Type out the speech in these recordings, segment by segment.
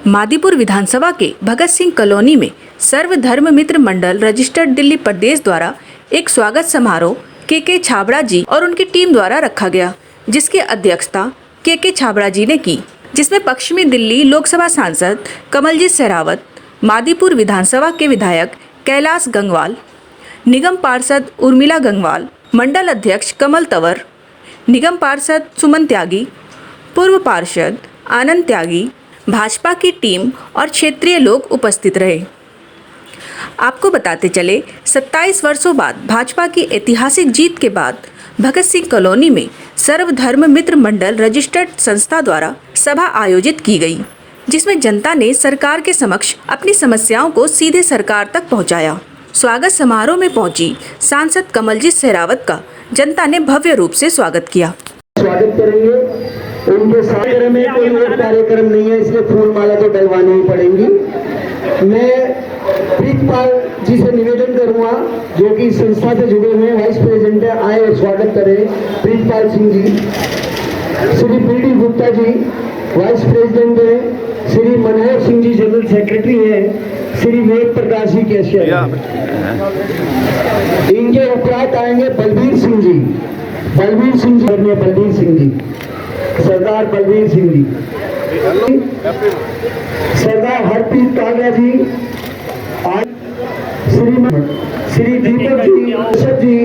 मादीपुर विधानसभा के भगत सिंह कॉलोनी में सर्वधर्म मित्र मंडल रजिस्टर्ड दिल्ली प्रदेश द्वारा एक स्वागत समारोह के छाबड़ा जी और उनकी टीम द्वारा रखा गया, जिसकी अध्यक्षता के छाबड़ा जी ने की, जिसमें पश्चिमी दिल्ली लोकसभा सांसद कमलजीत शेरावत, मादीपुर विधानसभा के विधायक कैलाश गंगवाल, निगम पार्षद उर्मिला गंगवाल, मंडल अध्यक्ष कमल तंवर, निगम पार्षद सुमन त्यागी, पूर्व पार्षद आनंद त्यागी, भाजपा की टीम और क्षेत्रीय लोग उपस्थित रहे। आपको बताते चले 27 वर्षों बाद भाजपा की ऐतिहासिक जीत के बाद भगत सिंह कॉलोनी में सर्वधर्म मित्र मंडल रजिस्टर्ड संस्था द्वारा सभा आयोजित की गई, जिसमें जनता ने सरकार के समक्ष अपनी समस्याओं को सीधे सरकार तक पहुंचाया। स्वागत समारोह में पहुंची सांसद कमलजीत शेरावत का जनता ने भव्य रूप से स्वागत किया। स्वागत करेंगे। उनके साथ में कोई और कार्यक्रम नहीं है, इसलिए फूल माला तो डलवानी ही पड़ेंगी। मैं प्रीतपाल जी से निवेदन करूंगा, जो कि संस्था से जुड़े हुए वाइस प्रेसिडेंट है, आए और स्वागत करें। Pritpal Singh ji, Shri PD Gupta ji vice president है, श्री मनोहर सिंह जी जनरल सेक्रेटरी है, श्री वेद प्रकाश जी कैशियर। इनके उपरांत आएंगे बलबीर सिंह जी, बलबीर सिंह जी, सरदार बलबीर सिंह जी, सरदार हरप्रीत कालरा जी, श्री दीपक जी, अर्षद जी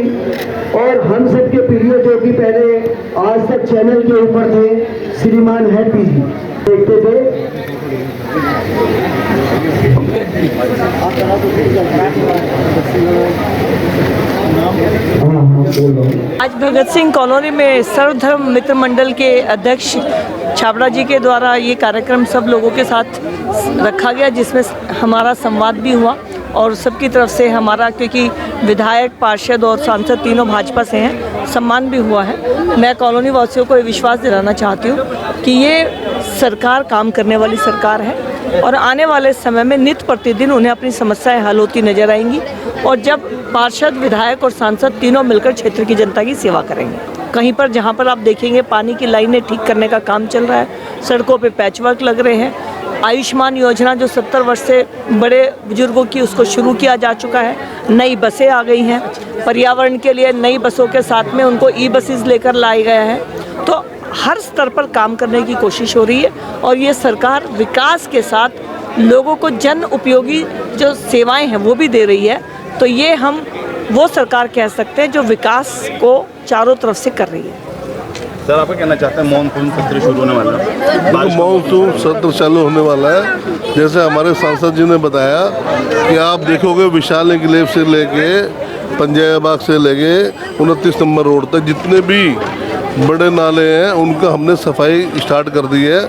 और हम सब के प्रिय जो कि पहले आज तक चैनल के ऊपर थे, श्रीमान हैप्पी जी देखते थे। आज भगत सिंह कॉलोनी में सर्वधर्म मित्र मंडल के अध्यक्ष छाबड़ा जी के द्वारा ये कार्यक्रम सब लोगों के साथ रखा गया, जिसमें हमारा संवाद भी हुआ और सबकी तरफ से हमारा, क्योंकि विधायक, पार्षद और सांसद तीनों भाजपा से हैं, सम्मान भी हुआ है। मैं कॉलोनी वासियों को ये विश्वास दिलाना चाहती हूँ कि ये सरकार काम करने वाली सरकार है और आने वाले समय में नित्य प्रतिदिन उन्हें अपनी समस्याएं हल होती नजर आएंगी, और जब पार्षद, विधायक और सांसद तीनों मिलकर क्षेत्र की जनता की सेवा करेंगे। कहीं पर जहां पर आप देखेंगे पानी की लाइनें ठीक करने का काम चल रहा है, सड़कों पे पैचवर्क लग रहे हैं, आयुष्मान योजना जो 70 वर्ष से बड़े बुजुर्गों की, उसको शुरू किया जा चुका है, नई बसें आ गई हैं, पर्यावरण के लिए नई बसों के साथ में उनको ई-बसेस लेकर लाए गए हैं। तो हर स्तर पर काम करने की कोशिश हो रही है और ये सरकार विकास के साथ लोगों को जन उपयोगी जो सेवाएं हैं वो भी दे रही है। तो ये हम वो सरकार कह सकते हैं जो विकास को चारों तरफ से कर रही है। सर, आप क्या कहना चाहते हैं? मानसून सत्र शुरू होने वाला है, मानसून सत्र चालू होने वाला है। जैसे हमारे सांसद जी ने बताया कि आप देखोगे विशाल एन्क्लेव से लेके पंजाब बाग से लेके 29 नंबर रोड तक जितने भी बड़े नाले हैं उनका हमने सफाई स्टार्ट कर दी है।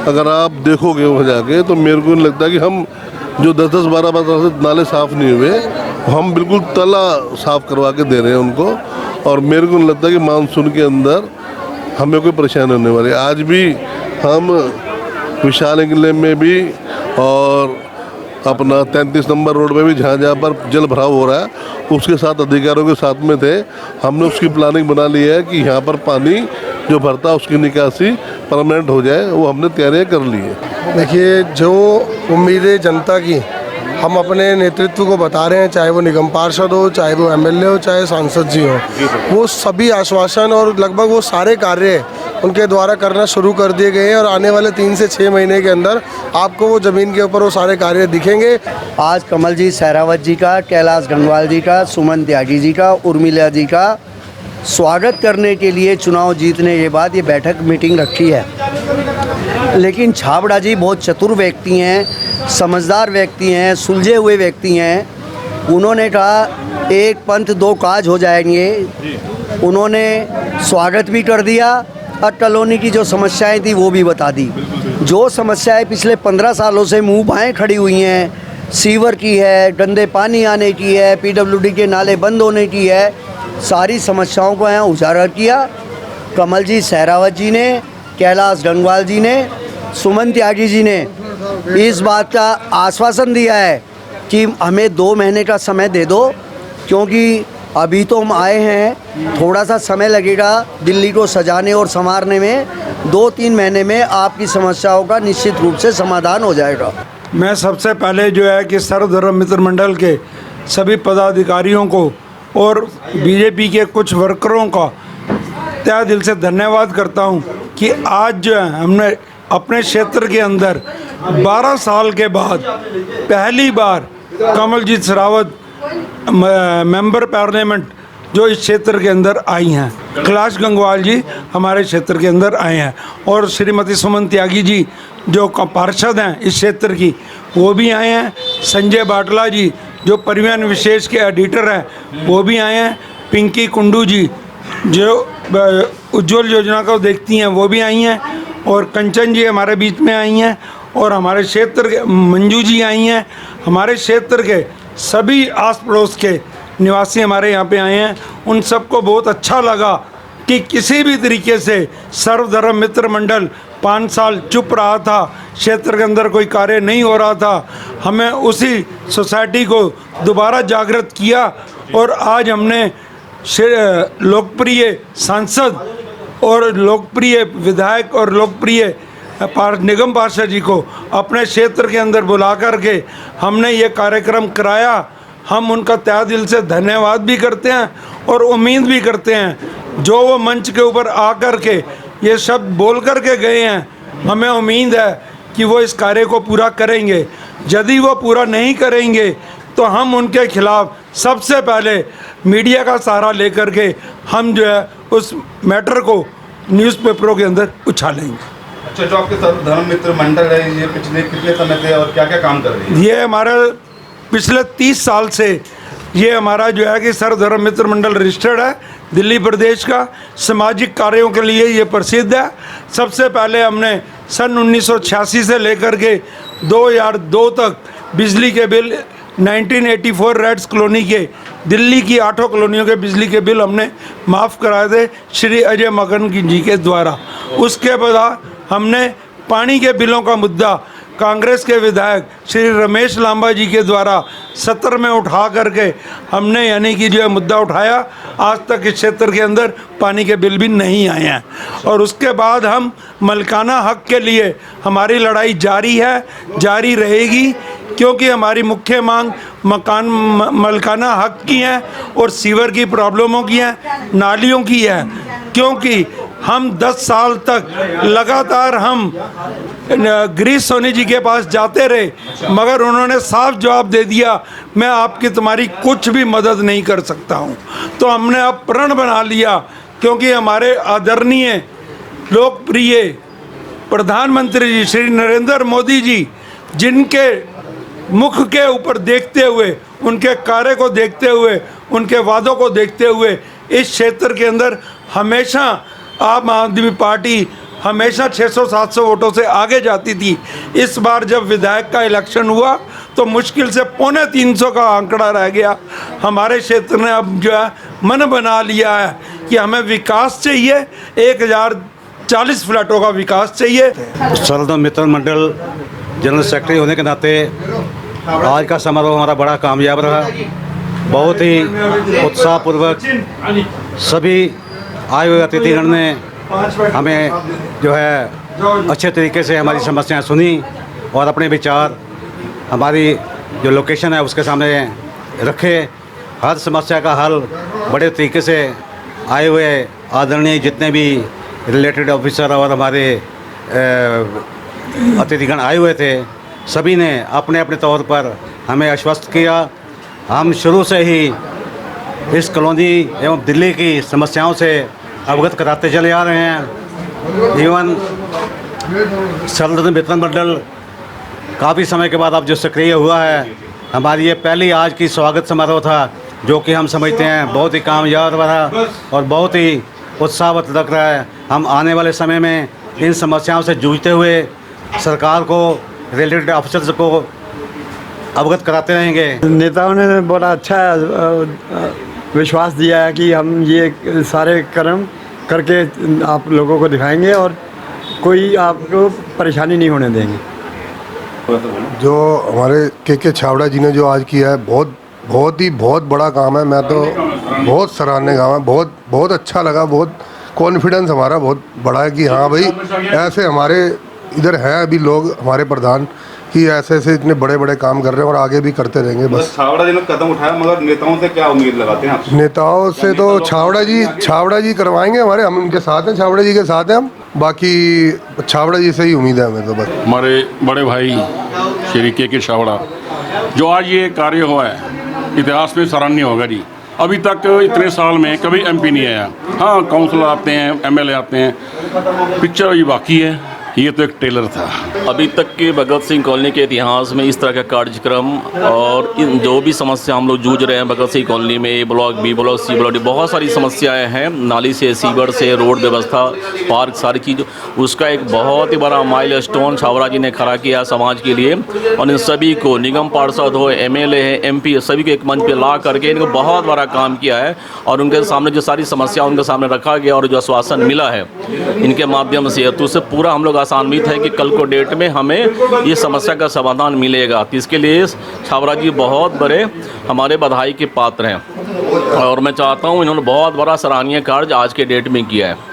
अगर आप देखोगे वहाँ जाके तो मेरे को नहीं लगता कि हम जो 10-10, 12-12 से नाले साफ़ नहीं हुए, हम बिल्कुल तला साफ़ करवा के दे रहे हैं उनको। और मेरे को नहीं लगता कि मानसून के अंदर हमें कोई परेशानी होने वाली है। आज भी हम विशाल एन्क्लेव में भी और अपना 33 नंबर रोड में भी जहाँ जहाँ पर जल भराव हो रहा है उसके साथ अधिकारियों के साथ में थे। हमने उसकी प्लानिंग बना ली है कि यहाँ पर पानी जो भरता है उसकी निकासी परमानेंट हो जाए, वो हमने तैयारियाँ कर ली है। देखिए, जो उम्मीदें जनता की हम अपने नेतृत्व को बता रहे हैं, चाहे वो निगम पार्षद हो, चाहे वो एमएलए हो, चाहे सांसद जी हो, वो सभी आश्वासन और लगभग वो सारे कार्य उनके द्वारा करना शुरू कर दिए गए हैं और आने वाले 3 से 6 महीने के अंदर आपको वो ज़मीन के ऊपर वो सारे कार्य दिखेंगे। आज कमलजीत शेरावत जी का, कैलाश गंगवाल जी का, सुमन त्यागी जी का, उर्मिला जी का स्वागत करने के लिए चुनाव जीतने के बाद ये बैठक मीटिंग रखी है। लेकिन छाबड़ा जी बहुत चतुर व्यक्ति हैं, समझदार व्यक्ति हैं, सुलझे हुए व्यक्ति हैं। उन्होंने कहा एक पंथ दो काज हो जाएंगे। उन्होंने स्वागत भी कर दिया और कॉलोनी की जो समस्याएं थी वो भी बता दी। जो समस्याएं पिछले 15 सालों से मुंह बाएं खड़ी हुई हैं, सीवर की है, गंदे पानी आने की है, पीडब्ल्यूडी के नाले बंद होने की है, सारी समस्याओं को यहाँ उजागर किया। कमलजीत शेरावत जी ने, कैलाश गंगवाल जी ने, सुमन त्यागी जी ने इस बात का आश्वासन दिया है कि हमें 2 महीने का समय दे दो, क्योंकि अभी तो हम आए हैं, थोड़ा सा समय लगेगा दिल्ली को सजाने और संवारने में। 2-3 महीने में आपकी समस्याओं का निश्चित रूप से समाधान हो जाएगा। मैं सबसे पहले जो है कि सर्वधर्म मित्र मंडल के सभी पदाधिकारियों को और बीजेपी के कुछ वर्करों का तहे दिल से धन्यवाद करता हूं कि आज जो है हमने अपने क्षेत्र के अंदर 12 साल के बाद पहली बार कमलजीत शेरावत मेंबर पार्लियामेंट जो इस क्षेत्र के अंदर आई हैं, कैलाश गंगवाल जी हमारे क्षेत्र के अंदर आए हैं, और श्रीमती सुमन त्यागी जी जो पार्षद हैं इस क्षेत्र की वो भी आए हैं, संजय बाटला जी जो परिवहन विशेष के एडिटर हैं वो भी आए हैं, पिंकी कुंडू जी जो उज्ज्वल योजना को देखती हैं वो भी आई हैं, और कंचन जी हमारे बीच में आई हैं, और हमारे क्षेत्र के मंजू जी आई हैं। हमारे क्षेत्र के सभी आस पड़ोस के निवासी हमारे यहाँ पे आए हैं। उन सबको बहुत अच्छा लगा कि किसी भी तरीके से सर्वधर्म मित्र मंडल 5 साल चुप रहा था, क्षेत्र के अंदर कोई कार्य नहीं हो रहा था, हमें उसी सोसाइटी को दोबारा जागृत किया, और आज हमने लोकप्रिय सांसद और लोकप्रिय विधायक और लोकप्रिय निगम पार्षद जी को अपने क्षेत्र के अंदर बुला करके हमने ये कार्यक्रम कराया। हम उनका तहे दिल से धन्यवाद भी करते हैं और उम्मीद भी करते हैं जो वो मंच के ऊपर आकर के ये शब्द बोल कर के गए हैं, हमें उम्मीद है कि वो इस कार्य को पूरा करेंगे। यदि वो पूरा नहीं करेंगे तो हम उनके खिलाफ सबसे पहले मीडिया का सहारा लेकर के हम जो है उस मैटर को न्यूज़पेपरों के अंदर उछालेंगे। अच्छा, जो आपके सर्वधर्म मित्र मंडल है ये पिछले कितने समय से और क्या क्या काम कर रही है? ये हमारा पिछले 30 साल से ये हमारा जो है कि सर्वधर्म मित्र मंडल रजिस्टर्ड है दिल्ली प्रदेश का। सामाजिक कार्यों के लिए ये प्रसिद्ध है। सबसे पहले हमने सन 1986 से लेकर के 2002 तक बिजली के बिल 1984 रेड्स कॉलोनी के दिल्ली की 8 कॉलोनियों के बिजली के बिल हमने माफ़ कराए थे श्री अजय मकन जी के द्वारा। उसके बाद हमने पानी के बिलों का मुद्दा कांग्रेस के विधायक श्री रमेश लांबा जी के द्वारा सत्र में उठा करके हमने यानी कि जो है मुद्दा उठाया। आज तक इस क्षेत्र के अंदर पानी के बिल भी नहीं आए हैं, और उसके बाद हम मलकाना हक के लिए हमारी लड़ाई जारी है, जारी रहेगी, क्योंकि हमारी मुख्य मांग मलकाना हक की है और सीवर की प्रॉब्लमों की है, नालियों की है। क्योंकि हम 10 साल तक लगातार हम गिरीश सोनी जी के पास जाते रहे, मगर उन्होंने साफ जवाब दे दिया मैं आपकी तुम्हारी कुछ भी मदद नहीं कर सकता हूं। तो हमने अब प्रण बना लिया, क्योंकि हमारे आदरणीय लोकप्रिय प्रधानमंत्री जी श्री नरेंद्र मोदी जी, जिनके मुख के ऊपर देखते हुए, उनके कार्य को देखते हुए, उनके वादों को देखते हुए इस क्षेत्र के अंदर हमेशा आम आदमी पार्टी हमेशा 600-700 वोटों से आगे जाती थी। इस बार जब विधायक का इलेक्शन हुआ तो मुश्किल से 350 का आंकड़ा रह गया। हमारे क्षेत्र ने अब जो है मन बना लिया है कि हमें विकास चाहिए, 1040 फ्लैटों का विकास चाहिए। सर्वधर्म मित्र मंडल जनरल सेक्रेटरी होने के नाते आज का समारोह हमारा बड़ा कामयाब रहा। बहुत ही उत्साहपूर्वक सभी आए हुए अतिथिगण ने हमें जो है अच्छे तरीके से हमारी समस्याएं सुनी और अपने विचार हमारी जो लोकेशन है उसके सामने रखे। हर समस्या का हल बड़े तरीके से आए हुए आदरणीय जितने भी रिलेटेड ऑफिसर और हमारे अतिथिगण आए हुए थे, सभी ने अपने अपने तौर पर हमें आश्वस्त किया। हम शुरू से ही इस कॉलोनी एवं दिल्ली की समस्याओं से अवगत कराते चले आ रहे हैं। इवन सर्वधर्म मित्र मंडल काफ़ी समय के बाद अब जो सक्रिय हुआ है, हमारी ये पहली आज की स्वागत समारोह था, जो कि हम समझते हैं बहुत ही कामयाब रहा और बहुत ही उत्साहवत लग रहा है। हम आने वाले समय में इन समस्याओं से जूझते हुए सरकार को, रिलेटेड ऑफिसर्स को अवगत कराते रहेंगे। नेताओं ने बड़ा अच्छा विश्वास दिया है कि हम ये सारे कर्म करके आप लोगों को दिखाएंगे और कोई आपको परेशानी नहीं होने देंगे। जो हमारे के छाबड़ा जी ने जो आज किया है बहुत बहुत बड़ा काम है। मैं तो बहुत सराहनीय काम है, बहुत बहुत अच्छा लगा। बहुत कॉन्फिडेंस हमारा बहुत बड़ा है कि हाँ भाई ऐसे हमारे इधर हैं अभी लोग, हमारे प्रधान कि ऐसे ऐसे इतने बड़े बड़े काम कर रहे हैं और आगे भी करते रहेंगे। बस छाबड़ा जी ने कदम उठाया, मगर नेताओं से क्या उम्मीद लगाते हैं आप? नेताओं से तो छाबड़ा जी करवाएंगे हमारे, हम उनके साथ हैं, छाबड़ा जी के साथ हैं हम। बाकी छाबड़ा जी से ही उम्मीद है हमें तो बस। हमारे बड़े भाई श्री के छाबड़ा जो आज ये कार्य हुआ है इतिहास में सराहनीय होगा जी। अभी तक इतने साल में कभी एमपी नहीं आया। हाँ, काउंसलर आते हैं, एमएलए आते हैं, पिक्चर ये बाकी है, ये तो एक टेलर था। अभी तक के भगत सिंह कॉलोनी के इतिहास में इस तरह का कार्यक्रम और इन जो भी समस्या हम लोग जूझ रहे हैं भगत सिंह कॉलोनी में, A block, B block, C block, बहुत सारी समस्याएं हैं, नाली से, सीवर से, रोड व्यवस्था, पार्क, सारी चीज़, उसका एक बहुत ही बड़ा माइलस्टोन छाबड़ा जी ने खड़ा किया समाज के लिए। और इन सभी को निगम पार्षद हो, एमएलए है, एमपी, सभी को एक मंच पर ला करके इनको बहुत बड़ा काम किया है। और उनके सामने जो सारी समस्या उनके सामने रखा गया और जो आश्वासन मिला है इनके माध्यम से, तो उससे पूरा हम लोग आसान्वित है कि कल को डेट में हमें ये समस्या का समाधान मिलेगा। तो इसके लिए छाबड़ा जी बहुत बड़े हमारे बधाई के पात्र हैं और मैं चाहता हूँ इन्होंने बहुत बड़ा सराहनीय कार्य आज के डेट में किया है।